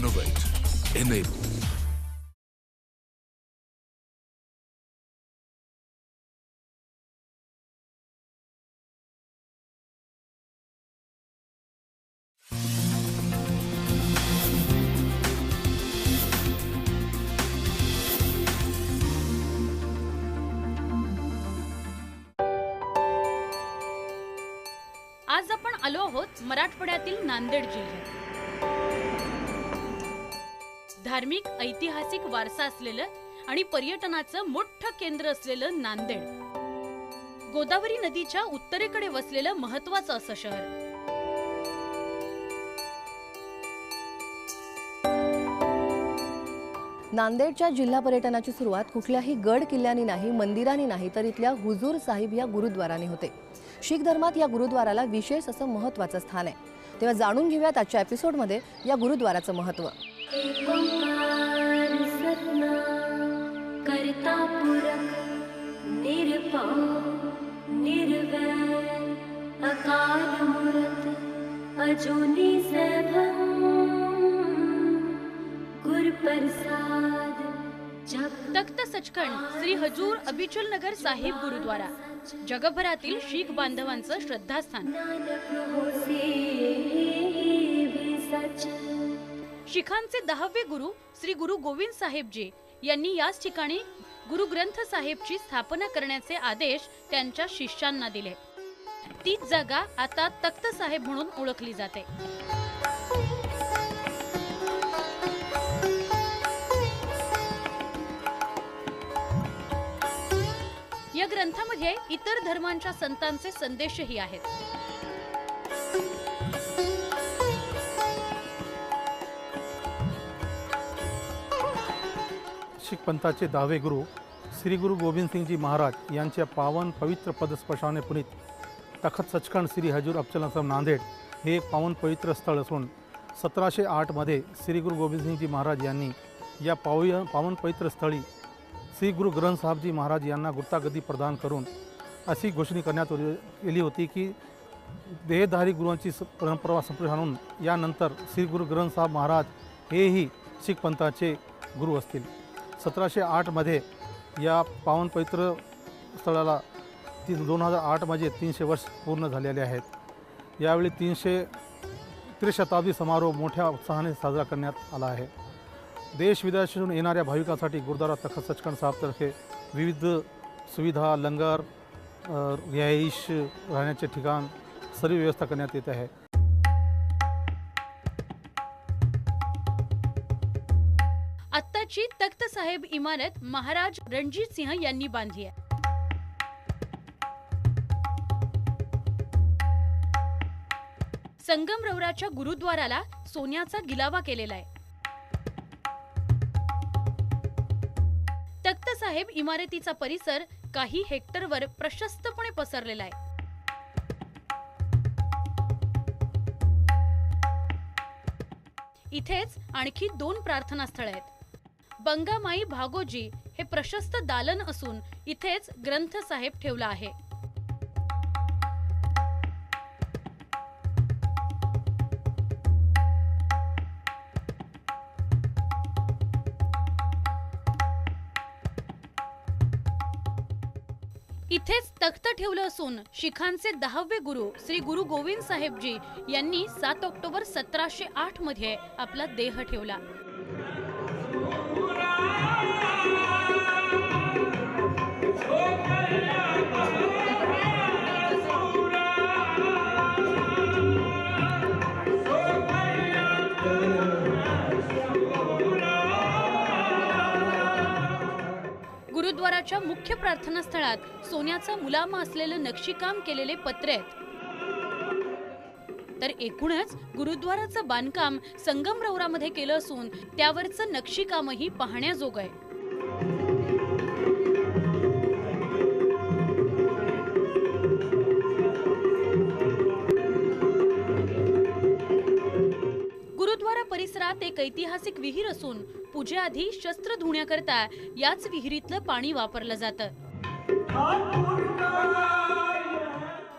Innovate. Enable. आज आपण आलो आहोत मराठवाड्यातील नांदेड जिल्ह्यात. धार्मिक ऐतिहासिक वारसा असलेलं आणि पर्यटनाचं मोठं केंद्र असलेलं नांदेड, गोदावरी नदीच्या उत्तरेकडे वसलेलं महत्त्वाचं असं शहर. नांदेडच्या जिल्हा पर्यटनाची सुरुवात कुठल्याही गड किल्ल्यांनी नाही, मंदिरांनी नाही, तर इथल्या हुजूर साहिब या गुरुद्वाराने होते. शीख धर्मात या गुरुद्वाराला विशेष असं महत्त्वाचं स्थान आहे. तेव्हा जाणून घेऊयात आजच्या एपिसोडमध्ये या गुरुद्वाराचं महत्त्व. तख्त सचखंड श्री हजूर अबिचल नगर साहिब गुरुद्वारा जगभरातील शीख बांधवांचं श्रद्धास्थान. शीखांचे 10वे गुरु श्री गुरु गोविंद साहेबजी यांनी याच ठिकाणी गुरु ग्रंथ साहेबची स्थापना करण्याचे आदेश त्यांच्या शिष्यांना दिले. तीच जागा आता तख्त साहेब म्हणून ओळखली जाते. या ग्रंथामध्ये इतर धर्मांच्या संतांचे संदेशही आहेत. शीख पंथाचे 10वे गुरु श्री गुरु गोविंद सिंह जी महाराज यांच्या पावन पवित्र पदस्पर्शाने पुनीत तख्त सचखंड श्री हजूर अबचल नगर नांदेड हे एक पावन पवित्र स्थळ असून 1708 मध्ये श्री गुरु गोविंद सिंह जी महाराज यांनी या पावन पवित्र स्थळी श्री गुरु ग्रंथ साहेबजी महाराज यांना गुप्तागदी प्रदान करून अशी घोषणा करण्यात केली होती की देहधारी गुरुंची परंपरा संपुष्टात आणून यानंतर श्री गुरु ग्रंथ साहेब महाराज हेही शीख पंथाचे गुरु असतील. 1708 मध्ये या पावन पवित्र स्थळाला 2008 मध्ये 300 वर्ष पूर्ण झालेले आहेत. यावेळी 300 शताब्दी समारोह मोठ्या उत्साहाने साजरा करण्यात आला आहे. देश विदेशातून येणाऱ्या भाविकांसाठी गुरुद्वारा तख्त सचखंड साहेबतर्फे विविध सुविधा, लंगर, रिहाईश, राहण्याचे ठिकाण सर्व व्यवस्था करण्यात येत आहे. आत्ताची तख्त साहेब इमारत महाराज रणजीत सिंह यांनी बांधली आहे. संगमरवराच्या गुरुद्वाराला सोन्याचा गिलावा केलेला आहे. तख्त साहेब इमारतीचा परिसर काही हेक्टरवर प्रशस्तपणे पसरलेला आहे. इथेच आणखी 2 प्रार्थना स्थळ आहेत. बंगामाई भागोजी हे प्रशस्त दालन असून इथेच ग्रंथ साहेब ठेवला आहे. इथेच तख्त ठेवलं असून शीखांचे 10वे गुरु श्री गुरु गोविंद साहेबजी यांनी 7 ऑक्टोबर 1708 मध्ये आपला देह ठेवला. गुरुद्वाराच्या मुख्य प्रार्थना स्थळात सोन्याचा मुलामा असलेलं नक्षीकाम केलेले पत्रे आहेत. तर एकूणच गुरुद्वाराचं बांधकाम संगमरवरामध्ये केलं असून त्यावरचं नक्षीकामही पाहण्याजोगं आहे. गुरुद्वारा परिसरात एक ऐतिहासिक विहीर असून पूजेआधी शस्त्र धुण्याकरता याच विहिरीतलं पाणी वापरलं जातं.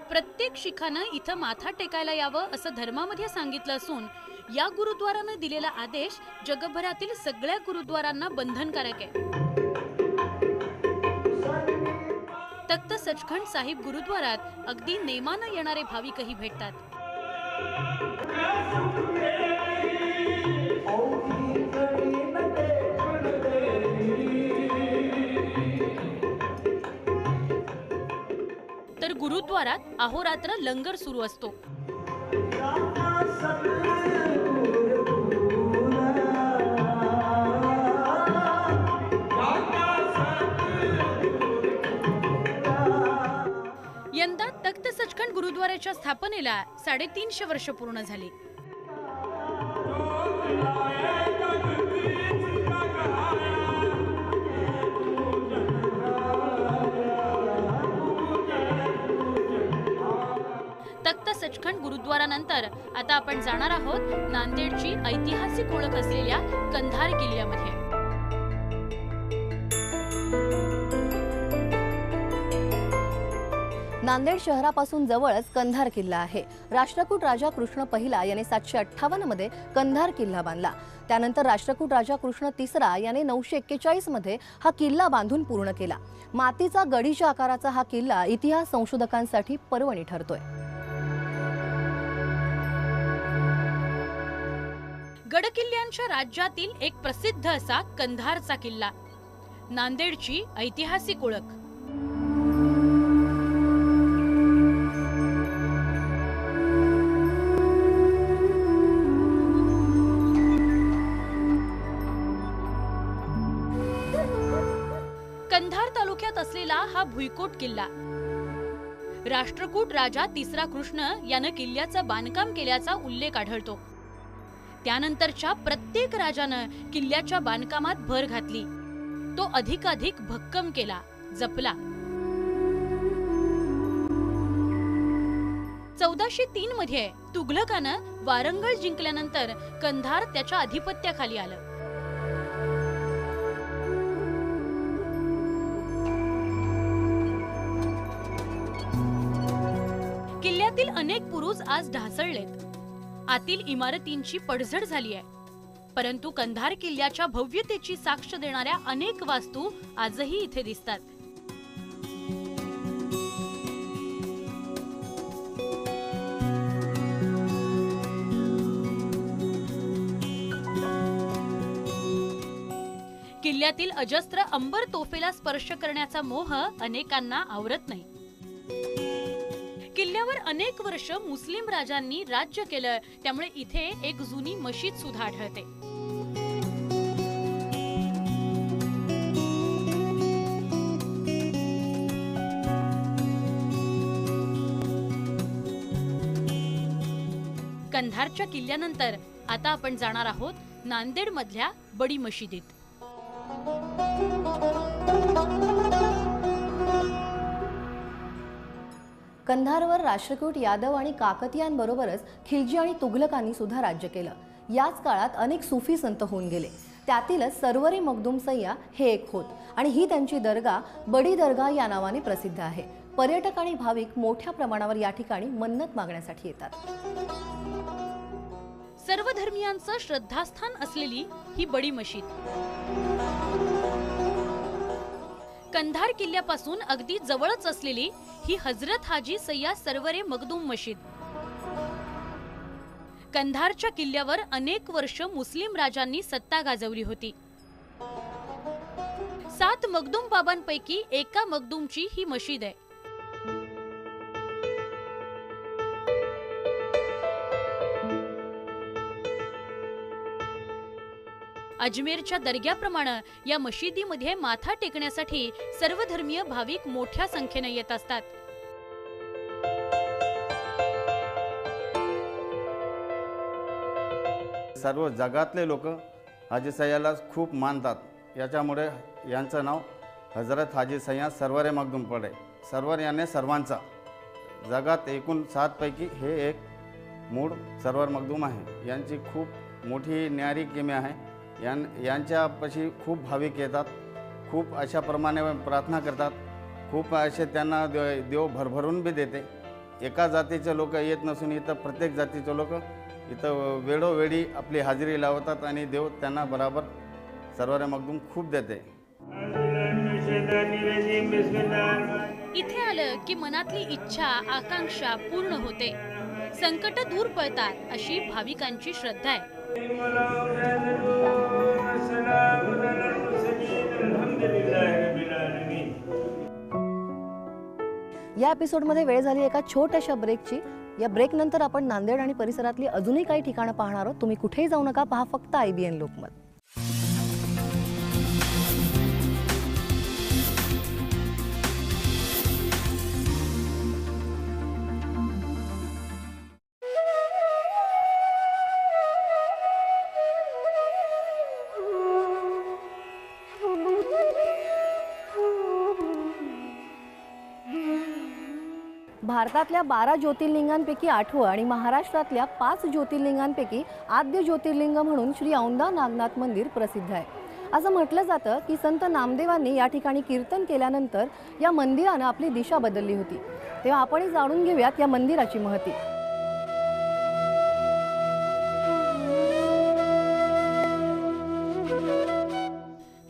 प्रत्येक शिखानं इथं माथा टेकायला यावं असं धर्मामध्ये सांगितलं असून या गुरुद्वारानं दिलेला आदेश जगभरातील सगळ्या गुरुद्वारांना बंधनकारक आहे। तख्त सचखंड साहिब गुरुद्वारात अगदी नेमानं येणारे भाविकही भेटतात। तर गुरुद्वारात अहोरात्र लंगर सुरू असतो। यंदा तख्त सचखंड गुरुद्वाराच्या स्थापनेला 350 वर्ष पूर्ण झाली। तख्त सचखंड गुरुद्वारानंतर आता आपण जाणार आहोत नांदेडची ऐतिहासिक ओळख असलेल्या कंधार किल्ल्यामध्ये। नांदेड शहरापासून जवळच कंधार किल्ला आहे। राष्ट्रकूट राजा कृष्ण पहिला याने 758 मध्ये कंधार किल्ला बांधला। त्यानंतर राष्ट्रकूट राजा कृष्ण तिसरा याने 941 मध्ये हा किल्ला बांधून पूर्ण केला। मातीचा गडीच्या आकाराचा हा किल्ला इतिहास संशोधकांसाठी पर्वणी ठरतोय। गडकिल्ल्यांच्या राज्यातील एक प्रसिद्ध असा कंधारचा किल्ला, नांदेडची ऐतिहासिक ओळख। कंधार तालुक्यात असलेला हा भुईकोट किल्ला राष्ट्रकूट राजा तिसरा कृष्ण यानं किल्ल्याचं बांधकाम केल्याचा उल्लेख आढळतो। त्यानंतरच्या प्रत्येक राजानं किल्ल्याच्या बांधकामात भर घातली, तो अधिकाधिक भक्कम केला, जपला। 1403 मध्ये तुघलकानं वारंगळ जिंकल्यानंतर कंधार त्याच्या अधिपत्याखाली आलं। किल्ल्यातील अनेक बुरुज आज ढासळलेत, आतील इमारतींची पडझड झाली आहे, परंतु कंधार किल्ल्याच्या भव्यतेची साक्ष देणाऱ्या अनेक वास्तू आजही इथे दिसतात। किल्ल्यातील अजस्त्र अंबर तोफेला स्पर्श करण्याचा मोह अनेकांना आवरत नाही। किल्ल्यावर अनेक वर्ष मुस्लिम राजांनी राज्य केलं, त्यामुळे इथे एक जुनी मशीद सुद्धा आढळते। कंधारच्या किल्ल्यानंतर आता आपण जाणार आहोत नांदेड मधल्या बडी मशिदीत। कंधारवर राष्ट्रकूट यादव आणि काकतीयांबरोबरच खिलजी आणि तुघलकांनी सुद्धा राज्य केलं। याच काळात अनेक सुफी संत होऊन गेले, त्यातीलच सरवरे मखदूम सय्या हे एक होत आणि ही त्यांची दर्गा बडी दर्गा या नावाने प्रसिद्ध आहे। पर्यटक आणि भाविक मोठ्या प्रमाणावर या ठिकाणी मन्नत मागण्यासाठी येतात। सर्व धर्मियांचं श्रद्धास्थान असलेली ही बडी मशीद कंधार किल्ल्यापासून अगदी जवळच असलेली ही हजरत हाजी सय्या सरवरे मखदूम मशीद। कंधारच्या किल्ल्यावर अनेक वर्ष मुस्लिम राजांनी सत्ता गाजवली होती। 7 मखदूम बाबांपैकी एका मखदूमची ही मशीद आहे। अजमेरच्या दर्ग्याप्रमाणे या मशिदीमध्ये माथा टेकण्यासाठी सर्व धर्मीय भाविक मोठ्या संख्येने येत असतात। सर्व जगातले लोक हाजी सय्याला खूप मानतात, याच्यामुळे यांचं नाव हजरत हाजी सय्या सरवरे मखदूम पडे। सरवर याने सर्वांचा, जगात एकूण 7 पैकी हे एक मूळ सरवर मखदूम आहे। यांची खूप मोठी न्यारी किमी आहे। यांच्यापाशी खूप भाविक येतात, खूप अशा प्रमाणे प्रार्थना करतात, खूप असे त्यांना देव भरभरून बी देते। एका जातीचे लोक येत नसून इथं प्रत्येक जातीचे लोक इथं वेळोवेळी आपली हजेरी लावतात आणि देव त्यांना बराबर सर्वारे मगदूम खूप देते. इथे आलं की मनातली इच्छा आकांक्षा पूर्ण होते, संकट दूर पळतात अशी भाविकांची श्रद्धा आहे. या एपिसोडमध्ये वेळ झाली एका छोट्याशा ब्रेकची. या ब्रेकनंतर आपण नांदेड आणि परिसरातली अजूनही काही ठिकाणं पाहणार आहोत. तुम्ही कुठेही जाऊ नका, पहा फक्त IBN लोकमत. भारतातल्या 12 ज्योतिर्लिंगांपैकी 8वं आणि महाराष्ट्रातल्या 5 ज्योतिर्लिंगांपैकी आद्य ज्योतिर्लिंग म्हणून श्री औंधा नागनाथ मंदिर प्रसिद्ध आहे. असं म्हटलं जातं की संत नामदेवांनी या ठिकाणी कीर्तन केल्यानंतर या मंदिरानं आपली दिशा बदलली होती. तेव्हा आपण जाणून घेऊयात या मंदिराची महती.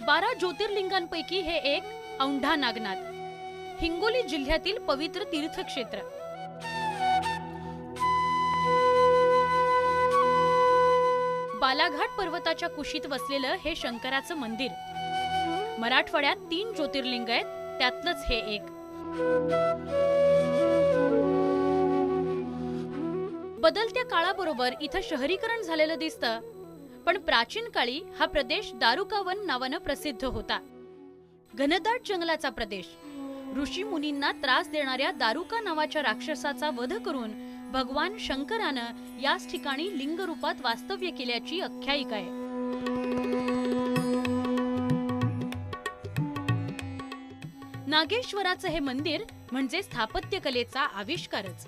बारा ज्योतिर्लिंगांपैकी हे एक औंढा नागनाथ, हिंगोली जिल्ह्यातील पवित्र तीर्थक्षेत्र. बालाघाट पर्वताच्या कुशीत वसलेलं हे शंकराचं मंदिर. मराठवाड्यात 3 ज्योतिर्लिंग आहेत, त्यातलंच हे एक. बदलत्या काळाबरोबर इथं शहरीकरण झालेलं दिसतं, पण प्राचीन काळी हा प्रदेश दारुकावन नावानं प्रसिद्ध होता. घनदाट जंगलाचा प्रदेश. ऋषी मुनींना त्रास देणाऱ्या दारुका नावाच्या राक्षसाचा वध करून भगवान शंकरानं याच ठिकाणी लिंग रूपात वास्तव्य केल्याची आख्यायिका आहे. नागेश्वराचं हे मंदिर म्हणजे स्थापत्यकलेचा आविष्कारच.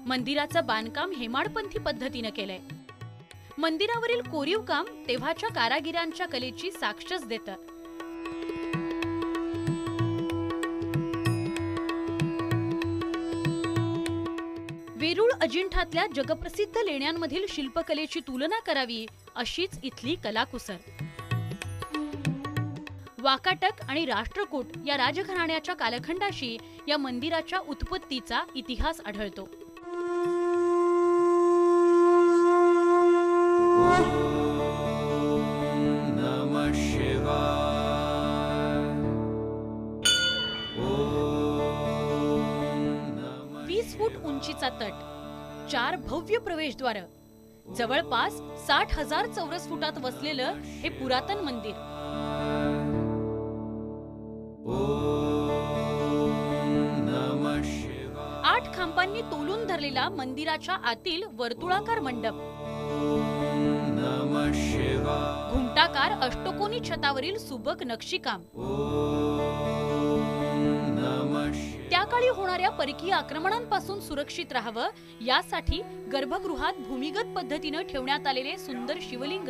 मंदिराचं बांधकाम हेमाडपंथी पद्धतीनं केलंय. मंदिरावरील कोरीव काम तेव्हाच्या कारागिरांच्या कलेची साक्षच देतं. वेरूळ अजिंठातल्या जगप्रसिद्ध लेण्यांमधील शिल्पकलेची तुलना करावी अशीच इथली कलाकुसर. वाकाटक आणि राष्ट्रकूट या राजघराण्याच्या कालखंडाशी या मंदिराच्या उत्पत्तीचा इतिहास आढळतो. नमः शिवाय. 20 फूट उंचीचा तट, 4 भव्य प्रवेशद्वार, जवळपास 60,000 चौरस फुटात वसलेलं हे पुरातन मंदिर. नमः शिवाय. 8 खांबांनी तोलून धरलेला मंदिराच्या आतील वर्तुळाकार मंडप, नमः शिवाय. घुमटाकार अष्टकोनी छतावरील सुबक नक्षीकाम. नमः शिवाय. त्या काळी होणाऱ्या परकीय आक्रमणांपासून सुरक्षित राहावं यासाठी गर्भगृहात भूमिगत पद्धतीनं ठेवण्यात आलेले सुंदर शिवलिंग.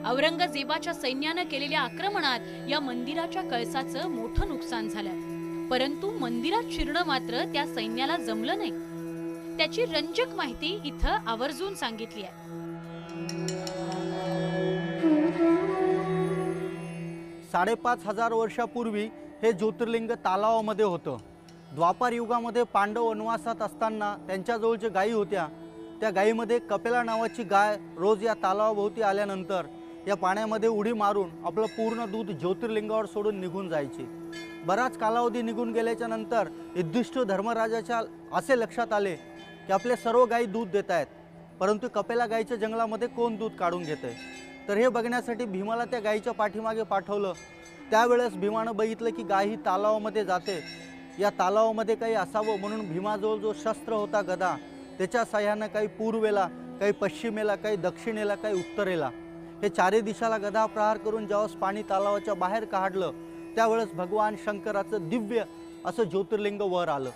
औरंगजेबाच्या सैन्यानं केलेल्या आक्रमणात या मंदिराच्या कळसाचं मोठं नुकसान झालं, परंतु मंदिरात शिरणं मात्र त्या सैन्याला जमलं नाही. त्याची रंजक माहिती इथं आवर्जून सांगितली आहे. 5,500 वर्षापूर्वी हे ज्योतिर्लिंग तालावामध्ये होतं. द्वापार युगामध्ये पांडव वनवासात असताना त्यांच्याजवळ ज्या गायी होत्या त्या गायीमध्ये कपिला नावाची गाय रोज या तालावाभोवती आल्यानंतर या पाण्यामध्ये उडी मारून आपलं पूर्ण दूध ज्योतिर्लिंगावर सोडून निघून जायचे. बराच कालावधी निघून गेल्याच्या नंतर युधिष्ठिर धर्मराजाच्या असे लक्षात आले की आपले सर्व गायी दूध देत आहेत, परंतु कपिला गायीच्या जंगलामध्ये कोण दूध काढून घेतंय. तर हे बघण्यासाठी भीमाला त्या गायीच्या पाठीमागे पाठवलं. त्यावेळेस भीमानं बघितलं की गाय ही तालावामध्ये जाते. या तालावामध्ये काही असावं म्हणून भीमाजवळ जो शस्त्र होता गदा, त्याच्या साह्यानं काही पूर्वेला, काही पश्चिमेला, काही दक्षिणेला, काही उत्तरेला हे चारी दिशाला गदा प्रहार करून ज्यावेळेस पाणी तालावाच्या बाहेर काढलं त्यावेळेस भगवान शंकराचं दिव्य असं ज्योतिर्लिंग वर आलं.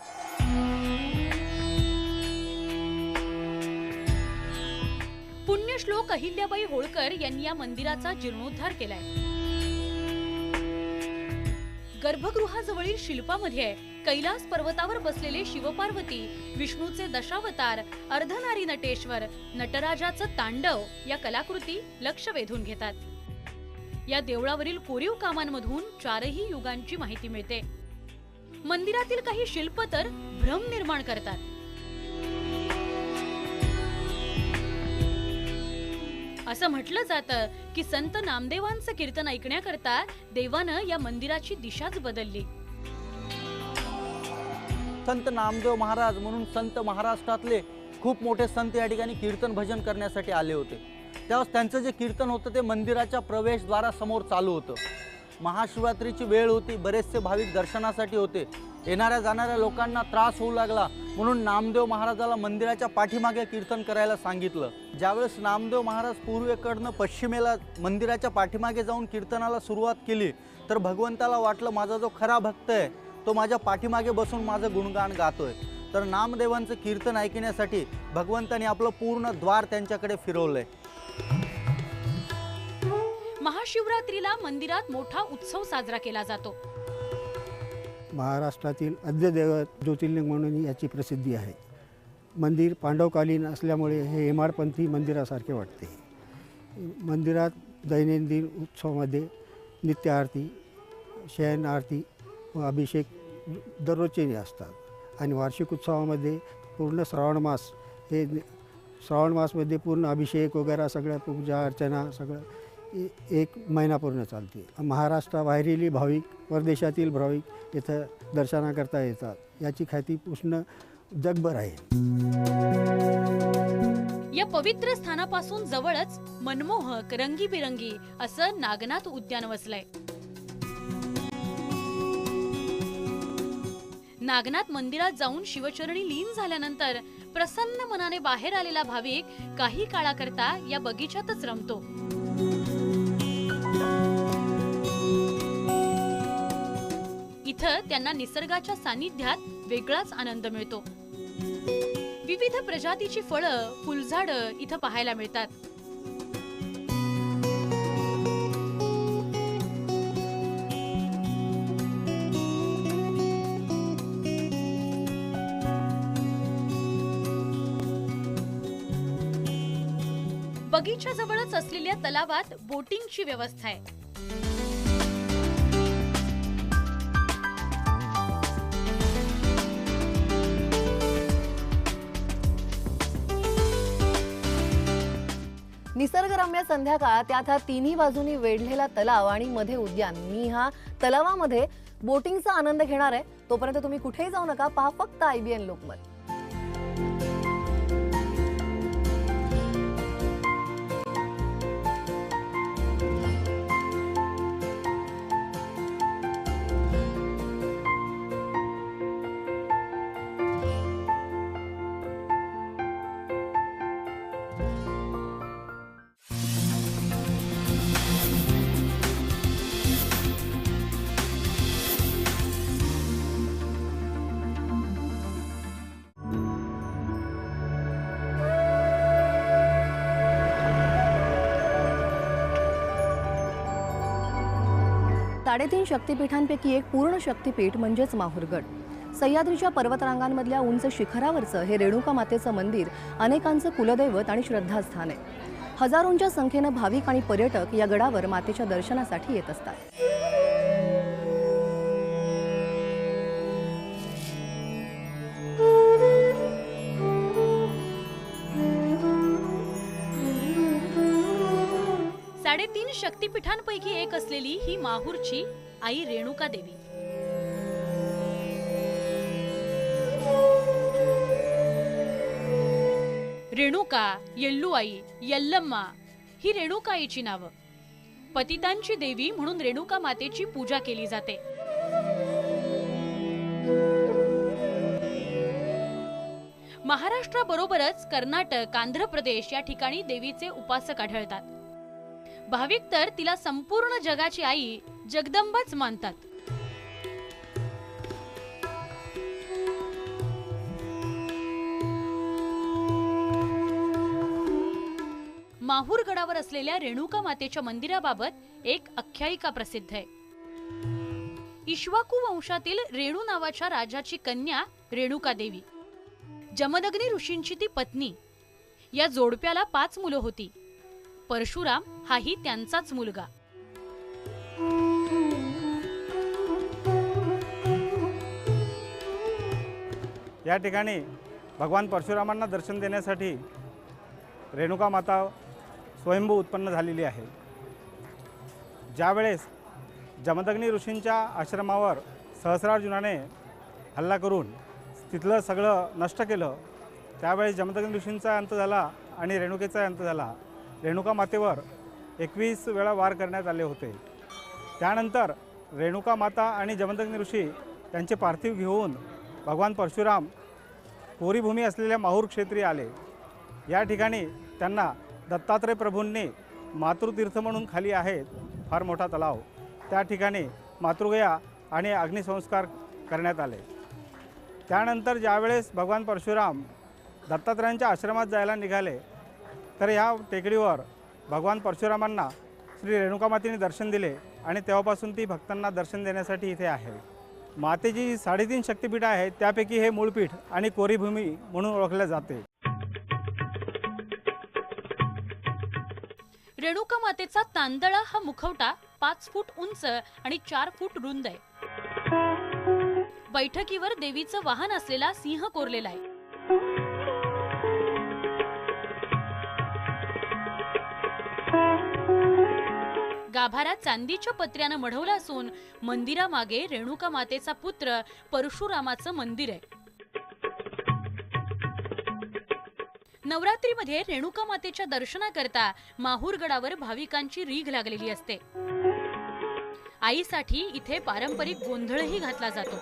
पुण्यश्लोक अहिल्याबाई होळकर यांनी या मंदिराचा जीर्णोद्धार केलाय. गर्भगृहाजवळील शिल्पामध्ये कैलास पर्वतावर बसलेले शिवपार्वती, विष्णूचे दशावतार, अर्धनारी नटेश्वर, नटराजाचं तांडव या कलाकृती लक्ष वेधून घेतात. या देवळावरील कोरीव कामांमधून 4ही युगांची माहिती मिळते. मंदिरातील काही शिल्प तर भ्रम निर्माण करतात. असं म्हटलं जातं की संत नामदेवांचं कीर्तन ऐकण्याकरता देवानं या मंदिराची दिशाच बदलली. संत नामदेव महाराज म्हणून संत महाराष्ट्रातले खूप मोठे संत या ठिकाणी कीर्तन भजन करण्यासाठी आले होते. त्यावेळेस त्यांचं जे कीर्तन होतं ते मंदिराच्या प्रवेशद्वारासमोर चालू होतं. महाशिवरात्रीची वेळ होती, बरेचसे भाविक दर्शनासाठी होते. येणाऱ्या जाणाऱ्या लोकांना त्रास होऊ लागला म्हणून नामदेव महाराजाला मंदिराच्या पाठीमागे कीर्तन करायला सांगितलं. ज्यावेळेस नामदेव महाराज पूर्वेकडनं पश्चिमेला मंदिराच्या पाठीमागे जाऊन कीर्तनाला सुरुवात केली तर भगवंताला वाटलं माझा जो खरा भक्त आहे तो माझ्या पाठीमागे बसून माझं गुणगान गातोय. तर नामदेवांचं कीर्तन ऐकण्यासाठी भगवंताने आपलं पूर्ण द्वार त्यांच्याकडे फिरवलंय. महाशिवरात्रीला मंदिरात मोठा उत्सव साजरा केला जातो. महाराष्ट्रातील आद्यदैवत ज्योतिर्लिंग म्हणून याची प्रसिद्धी आहे. मंदिर पांडवकालीन असल्यामुळे हे हेमाडपंथी मंदिरासारखे वाटते. मंदिरात दैनंदिन उत्सवामध्ये नित्य आरती, शयन आरती व अभिषेक दररोजचे असतात. आणि वार्षिक उत्सवामध्ये पूर्ण श्रावण मास हे श्रावण मासमध्ये पूर्ण अभिषेक वगैरे सगळ्या पूजा अर्चना सगळं एक महिना पूर्ण चालते. महाराष्ट्राबाहेरील भाविक, परदेशातील भाविक इथं दर्शनाकरता येतात. याची ख्याती पूर्ण जगभर आहे. या पवित्र स्थानापासून जवळच मनमोहक रंगीबिरंगी असं नागनाथ उद्यान वसलंय. नागनाथ मंदिरात जाऊन शिवचरणी लीन झाल्यानंतर प्रसन्न मनाने बाहेर आलेला भाविक काही काळाकरता या बगीच्यातच रमतो. इथं त्यांना निसर्गाच्या सानिध्यात वेगळाच आनंद मिळतो. विविध प्रजातीची फळं, फुलझाडं इथं पाहायला मिळतात. बगीच्याजवळच असलेल्या तलावात बोटिंगची व्यवस्था आहे. निसर्गरम्य संध्याकाळ, त्यात हा तिन्ही बाजूनी वेढलेला तलाव आणि मध्ये उद्यान. मी हा तलावामध्ये बोटिंगचा आनंद घेणार आहे. तोपर्यंत तुम्ही कुठेही जाऊ नका, पहा फक्त IBN लोकमत. साडेतीन शक्तिपीठांपैकी एक पूर्ण शक्तिपीठ म्हणजेच माहूरगड. सह्याद्रीच्या पर्वतरांगांमधल्या उंच शिखरावरचं हे रेणुका मातेचं मंदिर अनेकांचं कुलदैवत आणि श्रद्धास्थान आहे. हजारोंच्या संख्येनं भाविक आणि पर्यटक या गडावर मातेच्या दर्शनासाठी येत असतात. साडेतीन शक्तिपीठांपैकी एक असलेली ही माहूरची आई रेणुका देवी. रेणुका, येल्लुआई, यल्लम्मा ही रेणुकाईची नावं. पतितांची देवी म्हणून रेणुका मातेची पूजा केली जाते. महाराष्ट्राबरोबरच कर्नाटक, आंध्र प्रदेश या ठिकाणी देवीचे उपासक आढळतात. भाविक तर तिला संपूर्ण जगाची आई जगदंबाच मानतात. माहूर गडावर असलेल्या रेणुका मातेच्या मंदिराबाबत एक आख्यायिका प्रसिद्ध आहे. इक्ष्वाकू वंशातील रेणू नावाच्या राजाची कन्या रेणुका देवी, जमदग्नी ऋषींची ती पत्नी. या जोडप्याला 5 मुलं होती. परशुराम हाही त्यांचाच मुलगा. या ठिकाणी भगवान परशुरामांना दर्शन देण्यासाठी रेणुका माता स्वयंभू उत्पन्न झालेली आहे. ज्यावेळेस जमदग्नी ऋषींच्या आश्रमावर सहस्रार्जुनाने हल्ला करून तिथलं सगळं नष्ट केलं, त्यावेळेस जमदग्नी ऋषींचा अंत झाला आणि रेणुकेचा अंत झाला. रेणुका मातेवर 21 वेळा वार करण्यात आले होते. त्यानंतर रेणुका माता आणि जमदग्नी ऋषी त्यांचे पार्थिव घेऊन भगवान परशुराम कोरीभूमी असलेल्या माहूर क्षेत्री आले. या ठिकाणी त्यांना दत्तात्रय प्रभूंनी मातृतीर्थ म्हणून खाली आहेत फार मोठा तलाव, त्या ठिकाणी मातृगया आणि अग्निसंस्कार करण्यात आले. त्यानंतर ज्यावेळेस भगवान परशुराम दत्तात्रयांच्या आश्रमात जायला निघाले, तर ह्या टेकडीवर भगवान परशुरामांना श्री रेणुका मातेने दर्शन दिले आणि तेव्हापासून ती भक्तांना दर्शन देण्यासाठी इथे आहे. मातेची 3.5 शक्तिपीठ आहेत, त्यापैकी हे मूळपीठ आणि कोरीभूमी म्हणून ओळखले जाते. रेणुका मातेचा तांदळा हा मुखवटा 5 फूट उंच आणि 4 फूट रुंद आहे. बैठकीवर देवीचं वाहन असलेला सिंह कोरलेला आहे. गाभारा चांदीच्या पत्र्यानं मढवला असून मंदिरामागे रेणुका मातेचा पुत्र परशुरामाचं मंदिर आहे. नवरात्रीमध्ये रेणुका मातेच्या दर्शनाकरता माहूर गडावर भाविकांची रीघ लागलेली असते. आईसाठी इथे पारंपरिक गोंधळही घातला जातो.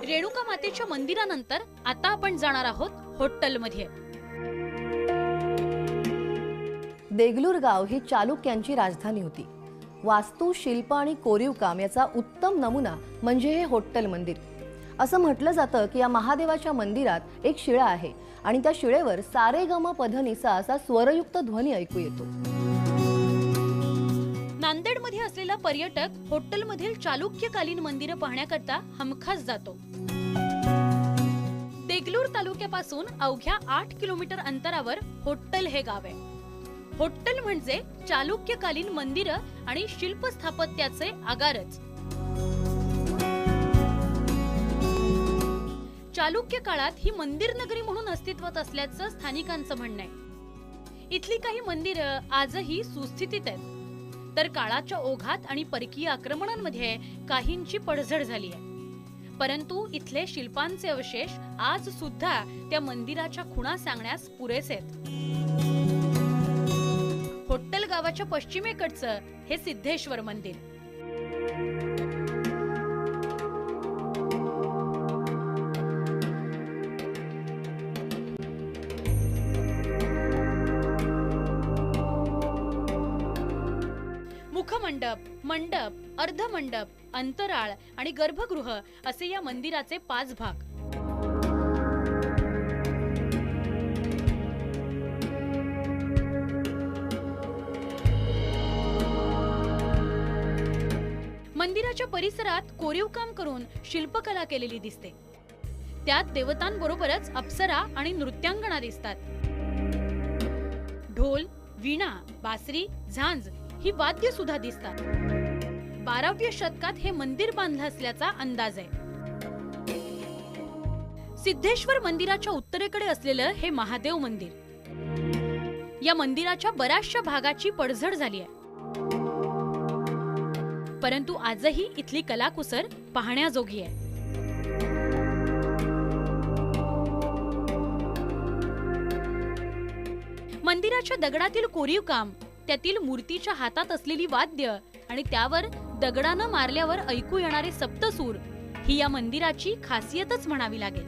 रेणुका मातेच्या मंदिरानंतर आता आपण जाणार आहोत होट्टलमध्ये. देगलूर गाव ही चालुक्यांची राजधानी होती. वास्तू, शिल्प आणि कोरीव काम याचा उत्तम नमुना म्हणजे हे होट्टल मंदिर. असं म्हटलं जातं की या महादेवाच्या मंदिरात एक शिळा आहे आणि त्या शिळेवर सारेगम पधनिसा असा स्वरयुक्त ध्वनी ऐकू येतो. नांदेडमध्ये असलेला पर्यटक होट्टलमधील चालुक्यकालीन मंदिरं पाहण्याकरता हमखास जातो. देगलूर तालुक्यापासून अवघ्या 8 किलोमीटर अंतरावर होट्टल हे गाव आहे. होट्टल म्हणजे चालुक्यकालीन मंदिरं आणि शिल्प स्थापत्याचे आगारच. चालुक्य काळात ही मंदिर नगरी म्हणून अस्तित्वात असल्याचं स्थानिकांचं म्हणणं आहे. इथली काही मंदिरं आजही सुस्थितीत आहेत, तर काळाच्या ओघात आणि परकीय आक्रमणांमध्ये काहींची पडझड झाली आहे. परंतु इथले शिल्पांचे अवशेष आज सुद्धा त्या मंदिराच्या खुणा सांगण्यास पुरेसे आहेत. होट्टल गावाच्या पश्चिमेकडचं हे सिद्धेश्वर मंदिर. मुखमंडप, मंडप, अर्धमंडप, अंतराळ आणि गर्भगृह असे या मंदिराचे 5 भाग. मंदिराच्या परिसरात कोरीव काम करून शिल्पकला केलेली दिसते. त्यात देवतांबरोबरच अप्सरा आणि नृत्यांगणा दिसतात. ढोल, वीणा, बासरी, झांज ही वाद्य सुद्धा दिसतात. 12व्या शतकात हे मंदिर बांधलं असल्याचा अंदाज आहे. सिद्धेश्वर मंदिराच्या उत्तरेकडे असलेलं हे महादेव मंदिर. या मंदिराच्या बऱ्याचशा भागाची पडझड झाली आहे, परंतु आजही इथली कलाकुसर पाहण्याजोगी आहे. मंदिराच्या दगडातील कोरीव काम, त्यातील मूर्तीच्या हातात असलेली वाद्य आणि त्यावर दगडानं मारल्यावर ऐकू येणारे सप्तसूर ही या मंदिराची खासियतच म्हणावी लागेल.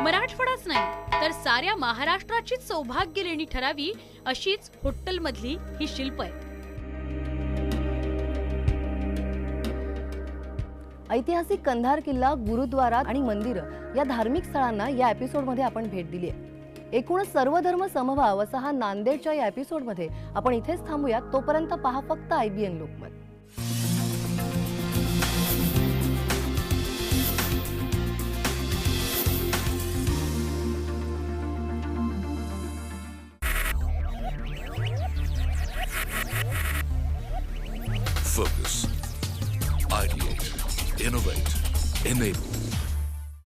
मराठवाडाच नाही तर साऱ्या महाराष्ट्राचीच सौभाग्य लेणी ठरावी अशीच होट्टलमधली ही शिल्प आहेत. ऐतिहासिक कंधार किल्ला, गुरुद्वारा आणि मंदिरं या धार्मिक स्थळांना या एपिसोडमध्ये आपण भेट दिली आहे. एकूणच सर्वधर्म समभाव असा हा नांदेडच्या या एपिसोडमध्ये आपण इथेच थांबूया. तोपर्यंत पहा फक्त IBN Lokmat. Focus, ideate, innovate, enable.